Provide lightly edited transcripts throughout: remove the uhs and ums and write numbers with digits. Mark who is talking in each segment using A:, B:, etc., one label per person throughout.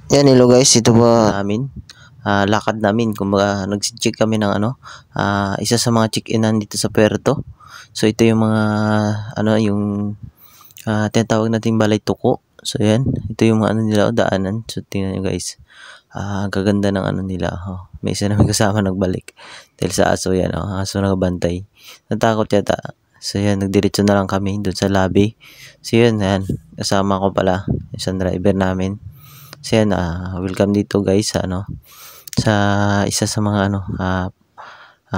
A: Yan, hello guys, ito ba namin? Lakad namin, kumbaga nag-check kami ng isa sa mga check-inan dito sa Puerto. So ito yung mga yung tinatawag nating Balay Tuko. So yan, ito yung mga nila daanan. So tingnan nyo guys. Gaganda ng nila. Oh, may isa namin kasama nagbalik. Dahil sa aso yan, aso nagbantay. Natakot yata. So yan, nagdiretso na lang kami doon sa lobby. So yan, kasama ko pala, isang driver namin. So yan, welcome dito guys sa sa isa sa mga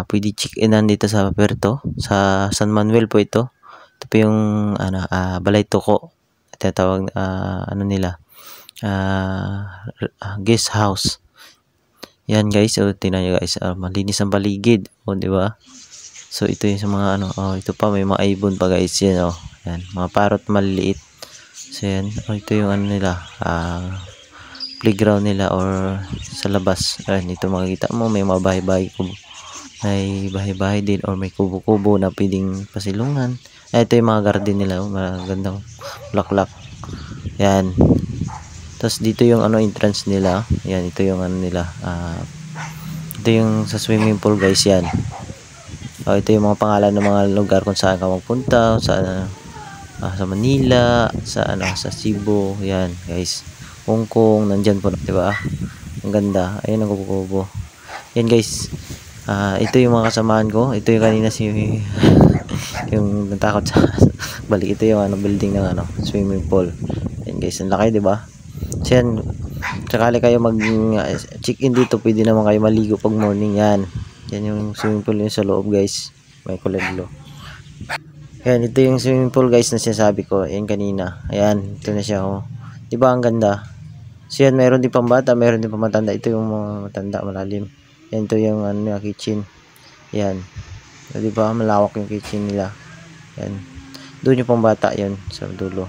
A: pwede check-inan dito sa Puerto, sa San Manuel po ito. Ito po yung Balay Tuko. Tinatawag nila guest house. Yan guys, tingnan nyo guys, malinis ang paligid, di ba? So ito yung sa mga ito pa may mga ibon pa guys, yan yan, mga parrot maliliit. So yan, ito yung nila, playground nila or sa labas. Ayan, ito makikita mo may mga bahay-bahay kubo. May bahay-bahay din or may kubo-kubo na pwedeng pasilungan. Ito yung mga garden nila, magandang bulaklak. Yan. Tapos dito yung entrance nila. Yan, ito yung nila. Ito yung sa swimming pool guys, yan. Ito yung mga pangalan ng mga lugar kung saan ka magpunta, sa Manila, sa Cebu, yan guys. Hong Kong, nandyan po, di ba? Ang ganda. Ayun ang kubo. Yan guys. Ito yung mga kasamaan ko. Ito yung kanina yung natakot sa balik. Ito yung building ng swimming pool. Yan guys, ang laki, di ba? So yan, sakali kayo mag check-in dito, pwede naman kayo maligo pag morning. Yan yung swimming pool yung sa loob guys. May kulay blue. Yan, ito yung swimming pool guys na sinasabi ko. Yan kanina. Ayan, ito na siya. Di ba ang ganda? So yan, meron din pang bata, meron din pang matanda. Ito yung mga matanda, malalim. Yan, ito yung kitchen. Yan. So, di ba malawak yung kitchen nila. Yan. Doon yung pang bata, yan sa dulo.